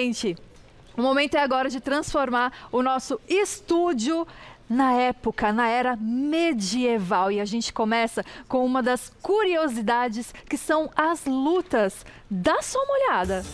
Gente, o momento é agora de transformar o nosso estúdio na época, na era medieval. E a gente começa com uma das curiosidades, que são as lutas. Dá só uma olhada.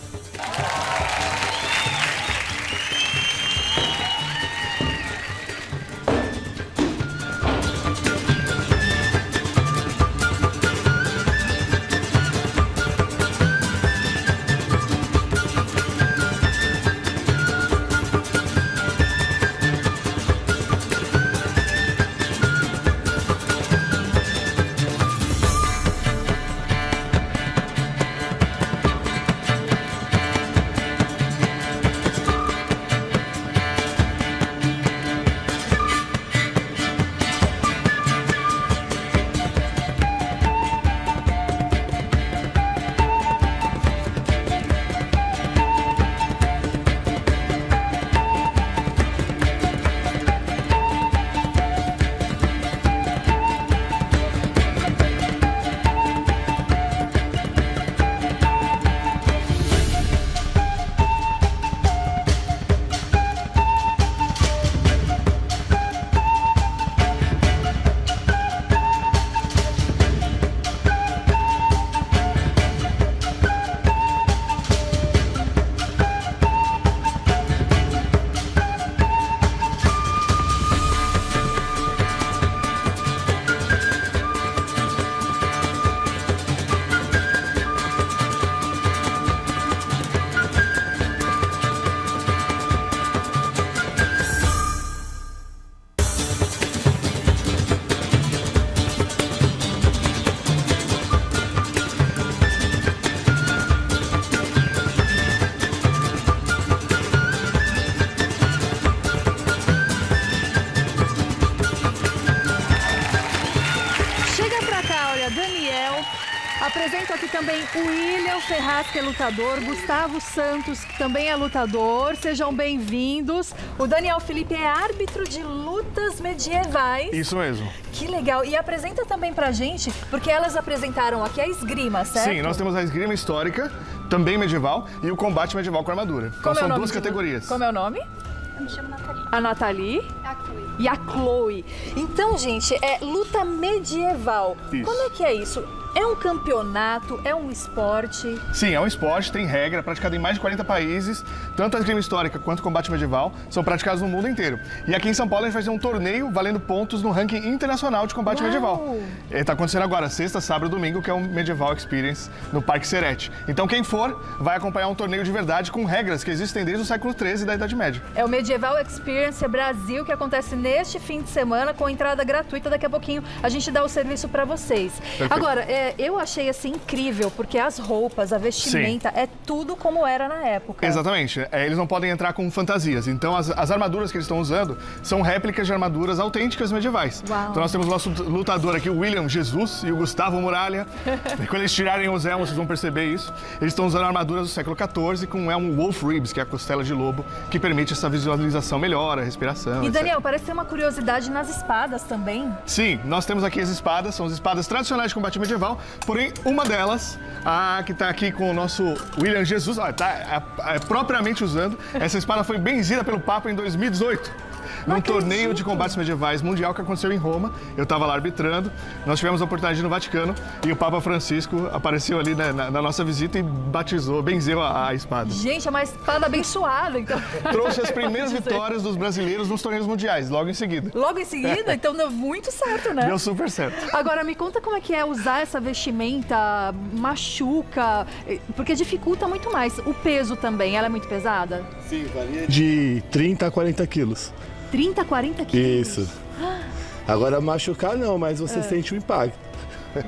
Apresento aqui também o William Ferraz, que é lutador, Gustavo Santos, que também é lutador. Sejam bem-vindos. O Daniel Felipe é árbitro de lutas medievais. Isso mesmo. Que legal. E apresenta também pra gente, porque elas apresentaram aqui a esgrima, certo? Sim, nós temos a esgrima histórica, também medieval, e o combate medieval com armadura. Então são duas categorias. Como é o nome? Eu me chamo Nathalie. A Nathalie? A Chloe. E a Chloe. Então, gente, é luta medieval. Isso. Como é que é isso? É um campeonato? É um esporte? Sim, é um esporte, tem regra, praticado em mais de 40 países. Tanto a esgrima histórica quanto o combate medieval são praticados no mundo inteiro. E aqui em São Paulo a gente vai fazer um torneio valendo pontos no ranking internacional de combate medieval. Está acontecendo agora, sexta, sábado e domingo, que é um Medieval Experience no Parque Serete. Então quem for vai acompanhar um torneio de verdade com regras que existem desde o século XIII da Idade Média. É o Medieval Experience Brasil, que acontece neste fim de semana com entrada gratuita. Daqui a pouquinho a gente dá o serviço para vocês. Perfeito. Agora, eu achei assim incrível, porque as roupas, a vestimenta, é tudo como era na época. Exatamente. Eles não podem entrar com fantasias. Então as armaduras que eles estão usando são réplicas de armaduras autênticas medievais. Uau. Então nós temos o nosso lutador aqui, o William Jesus, e o Gustavo Muralha. Quando eles tirarem os elmos, vocês vão perceber isso. Eles estão usando armaduras do século XIV com um elmo Wolf Ribs, que é a costela de lobo, que permite essa visualização melhor, a respiração, E etc. Daniel, parece ter uma curiosidade nas espadas também. Sim, nós temos aqui as espadas, são as espadas tradicionais de combate medieval, porém uma delas, a que está aqui com o nosso William Jesus, está propriamente usando, essa espada foi benzida pelo Papa em 2018. Num torneio de combates medievais mundial que aconteceu em Roma. Eu estava lá arbitrando, nós tivemos a oportunidade de ir no Vaticano e o Papa Francisco apareceu ali na nossa visita e benzeu a espada. Gente, é uma espada abençoada, então. Trouxe as primeiras vitórias dos brasileiros nos torneios mundiais, logo em seguida. Logo em seguida? Então deu muito certo, né? Deu super certo. Agora, me conta como é que é usar essa vestimenta, machuca, porque dificulta muito mais. O peso também, ela é muito pesada? Sim, varia de 30 a 40 quilos. 30, 40 quilos? Isso. Agora machucar não, mas você sente o impacto.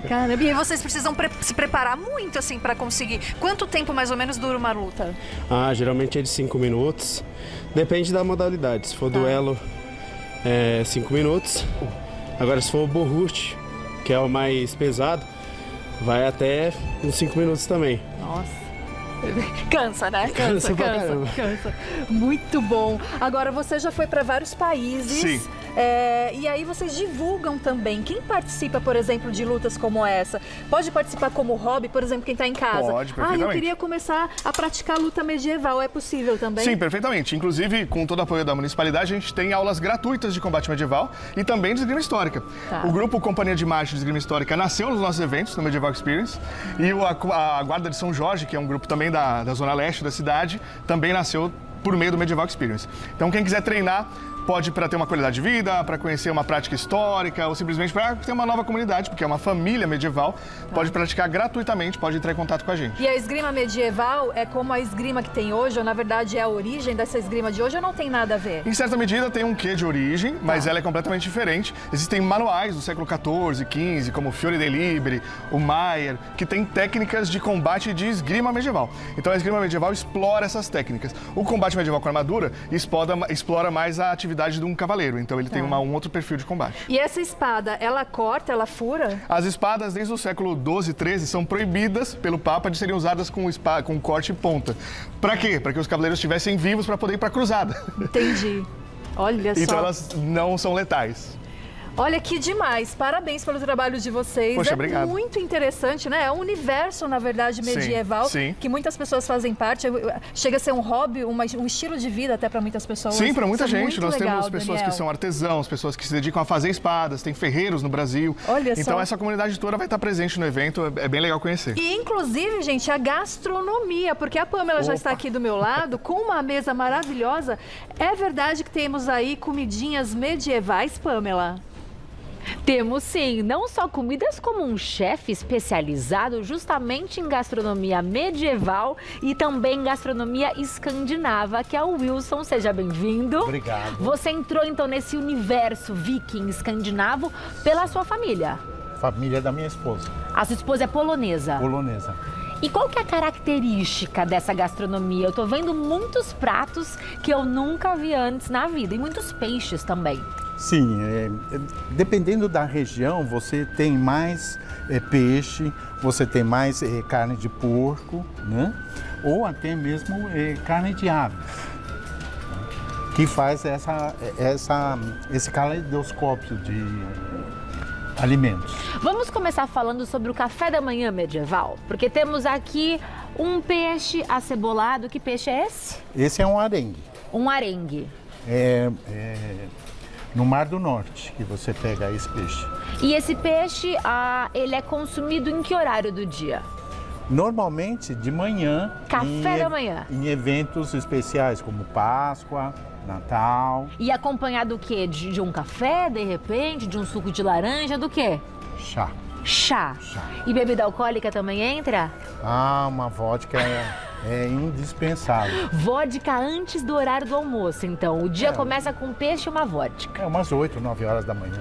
Caramba, e vocês precisam se preparar muito, assim, pra conseguir. Quanto tempo mais ou menos dura uma luta? Geralmente é de 5 minutos. Depende da modalidade. Se for duelo, 5 minutos. Agora se for o Bohurt, que é o mais pesado, vai até uns 5 minutos também. Nossa. Cansa, né? Cansa pra caramba. Cansa. Muito bom. Agora, você já foi para vários países. Sim. E aí vocês divulgam também. Quem participa, por exemplo, de lutas como essa? Pode participar como hobby, por exemplo, quem está em casa? Pode, perfeitamente. Eu queria começar a praticar luta medieval. É possível também? Sim, perfeitamente. Inclusive, com todo o apoio da municipalidade, a gente tem aulas gratuitas de combate medieval e também de esgrima histórica. Tá. O grupo Companhia de Marcha de Esgrima Histórica nasceu nos nossos eventos, no Medieval Experience, e a Guarda de São Jorge, que é um grupo também da Zona Leste da cidade, também nasceu por meio do Medieval Experience. Então, quem quiser treinar, pode para ter uma qualidade de vida, para conhecer uma prática histórica ou simplesmente para ter uma nova comunidade, porque é uma família medieval, pode praticar gratuitamente, pode entrar em contato com a gente. E a esgrima medieval é como a esgrima que tem hoje, ou na verdade é a origem dessa esgrima de hoje, ou não tem nada a ver? Em certa medida tem um quê de origem, mas ela é completamente diferente. Existem manuais do século XIV, XV, como o Fiore de Liberi, o Maier, que tem técnicas de combate de esgrima medieval. Então a esgrima medieval explora essas técnicas. O combate medieval com armadura explora mais a atividade de um cavaleiro, então ele tem um outro perfil de combate. E essa espada, ela corta, ela fura? As espadas, desde o século XII e XIII, são proibidas pelo Papa de serem usadas com corte e ponta. Para quê? Para que os cavaleiros estivessem vivos para poder ir para a cruzada. Entendi. Olha só. Então elas não são letais. Olha que demais, parabéns pelo trabalho de vocês. Poxa, obrigado. Muito interessante, né? É um universo, na verdade, medieval, sim. que muitas pessoas fazem parte. Chega a ser um hobby, um estilo de vida até para muitas pessoas. Sim, para muita Isso é gente. muito Nós legal, temos pessoas Daniel. que são artesãos, pessoas que se dedicam a fazer espadas, tem ferreiros no Brasil. Olha então só. essa comunidade toda vai estar presente no evento, é bem legal conhecer. E, inclusive, gente, a gastronomia, porque a Pamela já está aqui do meu lado, com uma mesa maravilhosa. É verdade que temos aí comidinhas medievais, Pamela? Temos sim, não só comidas, como um chefe especializado justamente em gastronomia medieval e também gastronomia escandinava, que é o Wilson. Seja bem-vindo. Obrigado. Você entrou então nesse universo viking escandinavo pela sua família. Família da minha esposa, A sua esposa é polonesa. polonesa. E qual que é a característica dessa gastronomia? Eu tô vendo muitos pratos que eu nunca vi antes na vida e muitos peixes também. Sim, dependendo da região, você tem mais peixe, você tem mais carne de porco, né? Ou até mesmo carne de aves, que faz esse caleidoscópio de alimentos. Vamos começar falando sobre o café da manhã medieval, porque temos aqui um peixe acebolado. Que peixe é esse? Esse é um arengue. Um arengue. No Mar do Norte que você pega esse peixe. E esse peixe, ele é consumido em que horário do dia? Normalmente de manhã. Café da manhã. Em eventos especiais como Páscoa, Natal. E acompanhado do quê? De um café, de repente? De um suco de laranja? Do quê? Chá. Chá. E bebida alcoólica também entra? Uma vodka é indispensável. Vodka antes do horário do almoço, então. O dia começa com peixe e uma vodka. Umas 8, 9 horas da manhã.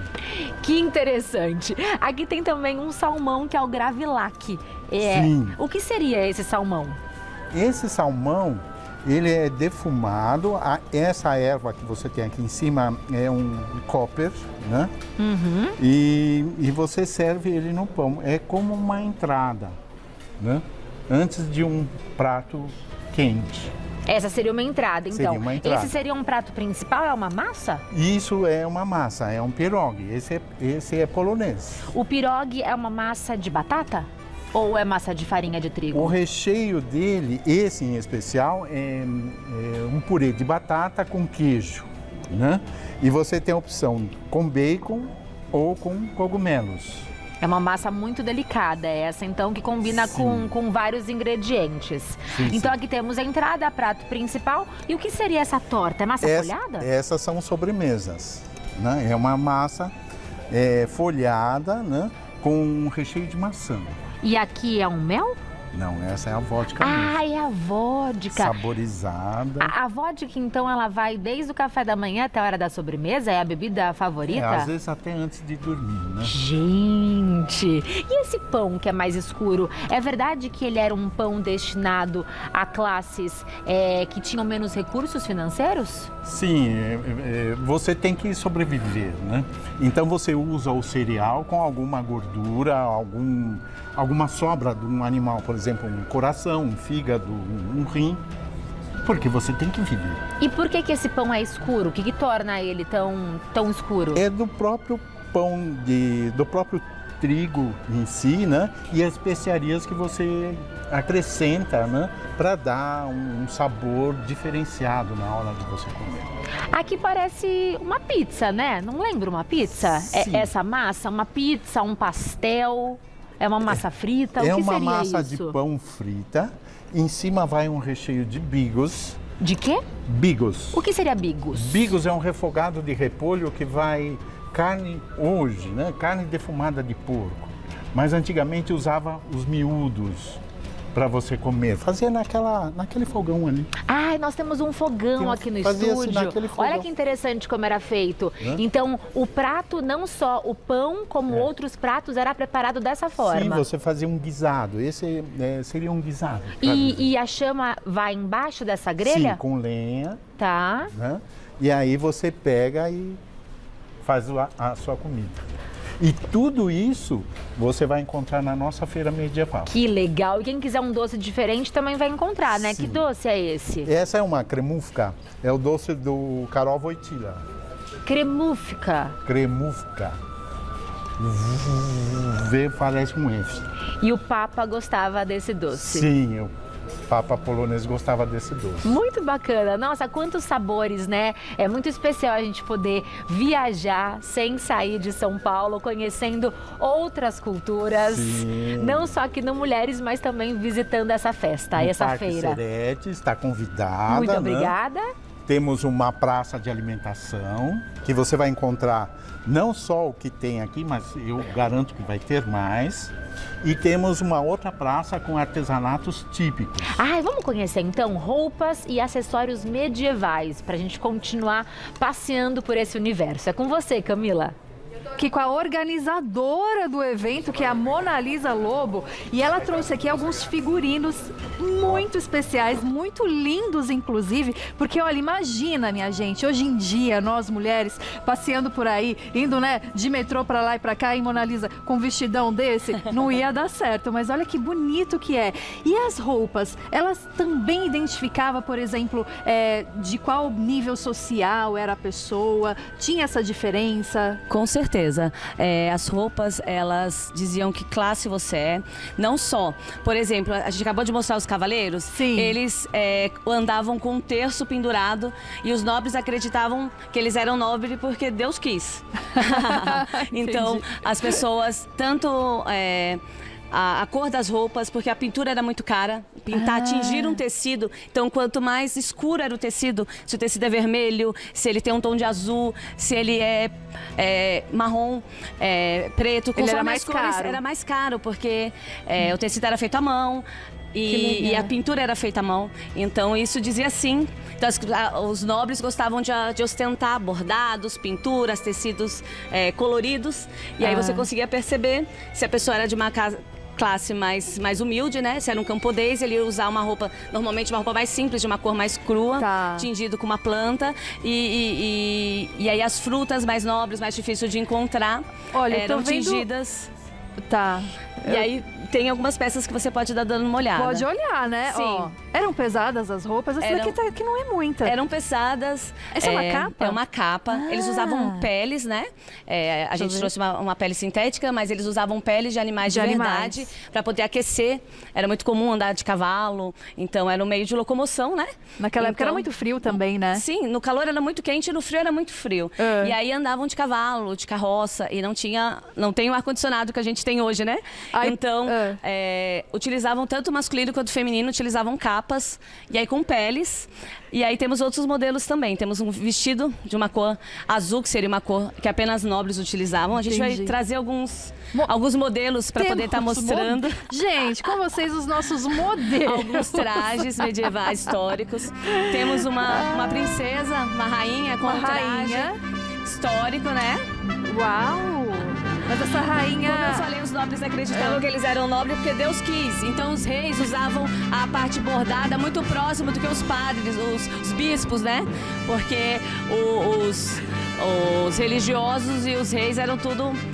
Que interessante. Aqui tem também um salmão que é o gravilac. Sim. O que seria esse salmão? Esse salmão, ele é defumado. Essa erva que você tem aqui em cima é um copper, né? Uhum. E você serve ele no pão. É como uma entrada, né? Antes de um prato quente. Essa seria uma entrada, então. Seria uma entrada. Esse seria um prato principal? É uma massa? Isso é uma massa, é um pierogi. Esse é polonês. O pierogi é uma massa de batata? Ou é massa de farinha de trigo? O recheio dele, esse em especial, é um purê de batata com queijo, né? E você tem a opção com bacon ou com cogumelos. É uma massa muito delicada essa, então, que combina com vários ingredientes. Sim, então sim. aqui temos a entrada, prato principal. E o que seria essa torta? É massa folhada? Essas são sobremesas, né? É uma massa folhada, né? Com um recheio de maçã. E aqui é um mel? Não, essa é a vodka mesmo. Ah, é a vodka. Saborizada. A vodka, então, ela vai desde o café da manhã até a hora da sobremesa? É a bebida favorita? Às vezes até antes de dormir, né? Gente, e esse pão que é mais escuro? É verdade que ele era um pão destinado a classes que tinham menos recursos financeiros? Sim, você tem que sobreviver, né? Então você usa o cereal com alguma gordura, alguma sobra de um animal, por exemplo, um coração, um fígado, um rim. Porque você tem que viver. E por que esse pão é escuro? O que torna ele tão escuro? É do próprio pão, do próprio trigo em si, né? E as especiarias que você acrescenta, né? Para dar um sabor diferenciado na hora de você comer. Aqui parece uma pizza, né? Não lembra uma pizza? Sim. É essa massa? Uma pizza, um pastel? É uma massa frita? O É que uma seria massa isso? de pão frita. Em cima vai um recheio de bigos. De quê? Bigos. O que seria bigos? Bigos é um refogado de repolho que vai carne hoje, né? Carne defumada de porco. Mas antigamente usava os miúdos para você comer. Fazia naquele fogão ali. Ai, nós temos um fogão aqui no fazia assim, estúdio. naquele fogão. Olha que interessante como era feito. Hã? Então, o prato, não só o pão, como outros pratos, era preparado dessa forma. Sim, você fazia um guisado. Esse seria um guisado. E a chama vai embaixo dessa grelha? Sim, com lenha, Tá. né? E aí você pega e faz a sua comida. E tudo isso você vai encontrar na nossa feira medieval. Que legal. E quem quiser um doce diferente também vai encontrar, né? Sim. Que doce é esse? Essa é uma cremufka, é o doce do Karol Wojtyla. Cremúfica. Cremufka. V parece um F. E o Papa gostava desse doce. Sim, o Papa polonês gostava desse doce. Muito bacana. Nossa, quantos sabores, né? É muito especial a gente poder viajar sem sair de São Paulo, conhecendo outras culturas. Sim. Não só aqui no Mulheres, mas também visitando essa festa, No essa Parque feira. Serete, está convidada. Muito né? obrigada. Temos uma praça de alimentação que você vai encontrar não só o que tem aqui, mas eu garanto que vai ter mais. E temos uma outra praça com artesanatos típicos. Ai, vamos conhecer então roupas e acessórios medievais para a gente continuar passeando por esse universo. É com você, Camila. Aqui com a organizadora do evento, que é a Mona Lisa Lobo, e ela trouxe aqui alguns figurinos muito especiais, muito lindos inclusive, porque olha, imagina, minha gente, hoje em dia nós mulheres passeando por aí, indo, né, de metrô pra lá e pra cá, e Mona Lisa com um vestidão desse, não ia dar certo, mas olha que bonito que é. E as roupas, elas também identificavam, por exemplo, de qual nível social era a pessoa, tinha essa diferença? Com certeza. As roupas, elas diziam que classe você é. Não só, por exemplo, a gente acabou de mostrar os cavaleiros. Sim. Eles andavam com um terço pendurado e os nobres acreditavam que eles eram nobres porque Deus quis. Então, as pessoas, tanto a cor das roupas, porque a pintura era muito cara. Tingir um tecido. Então, quanto mais escuro era o tecido, se o tecido é vermelho, se ele tem um tom de azul, se ele é marrom, preto, Ele era conforme mais as cores, caro. era mais caro, porque o tecido era feito à mão. E a pintura era feita à mão, então isso dizia sim. Então, os nobres gostavam de ostentar bordados, pinturas, tecidos coloridos. E aí você conseguia perceber se a pessoa era de uma classe mais humilde, né? Se era um camponês, ele ia usar uma roupa, normalmente uma roupa mais simples, de uma cor mais crua, Tá. tingido com uma planta. E aí as frutas mais nobres, mais difíceis de encontrar, Olha, eu tô eram vendo- tingidas. Tá. E aí tem algumas peças que você pode dar dando uma olhada. Pode olhar, né? Sim. Ó, eram pesadas as roupas? Essa Eram- daqui que não é muita. Eram pesadas. Essa é uma capa? É uma capa. Eles usavam peles, né? A gente ver. trouxe uma pele sintética, mas eles usavam peles de animais de animais. verdade para poder aquecer. Era muito comum andar de cavalo, então era um meio de locomoção, né? Naquela época era Então, muito frio também, né? Sim, no calor era muito quente e no frio era muito frio. É. E aí andavam de cavalo, de carroça e não tem o ar-condicionado que a gente tem hoje, né? Aí- Então, utilizavam tanto o masculino quanto o feminino, utilizavam capas e aí com peles. E aí temos outros modelos também. Temos um vestido de uma cor azul, que seria uma cor que apenas nobres utilizavam. A gente vai Entendi. trazer alguns modelos para poder estar Temos mostrando. Gente, com vocês os nossos modelos. Alguns trajes medievais históricos. Temos uma princesa, uma rainha com Uma um traje rainha. histórico, né? Uau! Mas essa rainha... Como eu falei, os nobres acreditavam que eles eram nobres porque Deus quis. Então os reis usavam a parte bordada muito próximo do que os padres, os bispos, né? Porque Os religiosos e os reis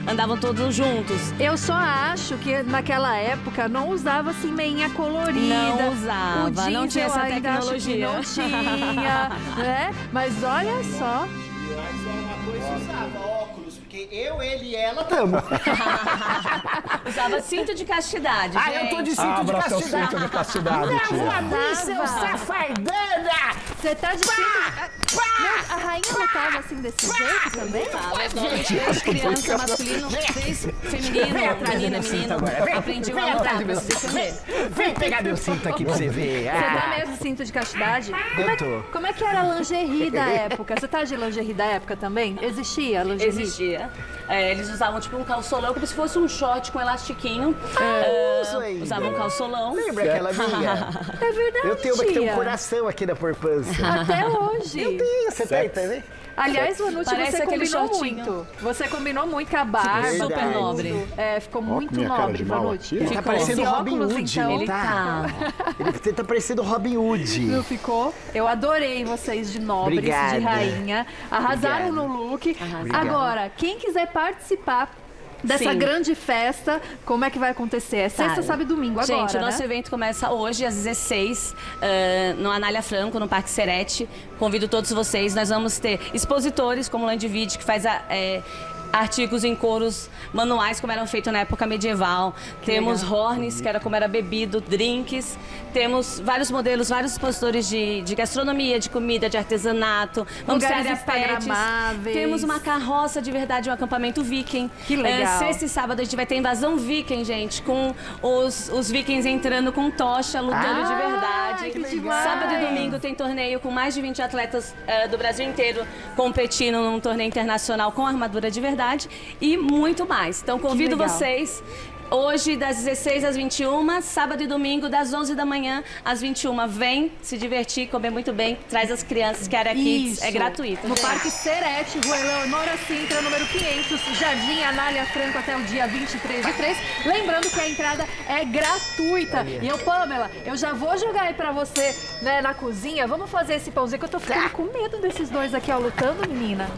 andavam todos juntos. Eu só acho que naquela época não usava assim meinha colorida. Não usava, O jeans não tinha eu essa ainda acho que tecnologia. não tinha, né? Mas olha só. Óculos, porque eu, ele e ela tamo. Usava cinto de castidade, Ah, eu tô de cinto de Abra seu castidade. cinto de castidade, Não, tia. abri, seu safardana! Você tá de cinto. Meu, a rainha lutava assim desse jeito também? Três crianças masculino, três feminino, menina, menino. Aprendi Vem uma atrás lutar do pra meu se defender. cinto. Vem pegar meu cinto aqui pra você ver. Você tá mesmo de cinto de castidade? tô. Como é que era a lingerie da época? Você tá de lingerie da época também? Existia lingerie? Existia. Eles usavam tipo um calçolão, como se fosse um short com elastiquinho. uso ainda. Usavam um calçolão. Lembra aquela minha? É verdade, Eu tenho uma que tem um tia. coração aqui na poupança. Até hoje. Eu tenho, você tá aí também? Aliás, Vanucci, Parece você aquele combinou shortinho. muito. Você combinou muito com a barba. Super tudo. nobre. É, ficou muito minha cara nobre, de mal Vanucci. aqui. Ele tá parecendo Esse Robin óculos, Hood, então, ele tá. Ele tá parecendo Robin Hood. Não ficou? Eu adorei vocês de nobres, Obrigada. de rainha. Arrasaram Obrigada. no look. Obrigado. Agora, quem quiser participar dessa Sim. grande festa, como é que vai acontecer? É sexta, Tá. sábado e domingo agora, Gente, o nosso né? evento começa hoje às 16, no Anália Franco, no Parque Serete. Convido todos vocês. Nós vamos ter expositores, como o Landivide, que faz artigos em couros manuais, como eram feitos na época medieval. Temos horns, que era como era bebido, drinks. Temos vários modelos, vários expositores de gastronomia, de comida, de artesanato. Vamos ter Lugares área pets. instagramáveis. Temos uma carroça de verdade, um acampamento viking. Que legal. Sexta e sábado a gente vai ter invasão viking, gente, com os vikings entrando com tocha, lutando de verdade. que demais. Sábado e domingo tem torneio com mais de 20 atletas do Brasil inteiro competindo num torneio internacional com armadura de verdade e muito mais. Então convido legal. vocês. Hoje, das 16 às 21, sábado e domingo, das 11 da manhã às 21. Vem se divertir, comer muito bem, traz as crianças, que a área Kids Isso. é gratuita. No gente. Parque Serete, Rua Eleonora Sintra, número 500, Jardim Anália Franco, até o dia 23/3. Lembrando que a entrada é gratuita. E eu, Pamela, eu já vou jogar aí pra você, né, na cozinha. Vamos fazer esse pãozinho, que eu tô ficando com medo desses dois aqui, ó, lutando, menina.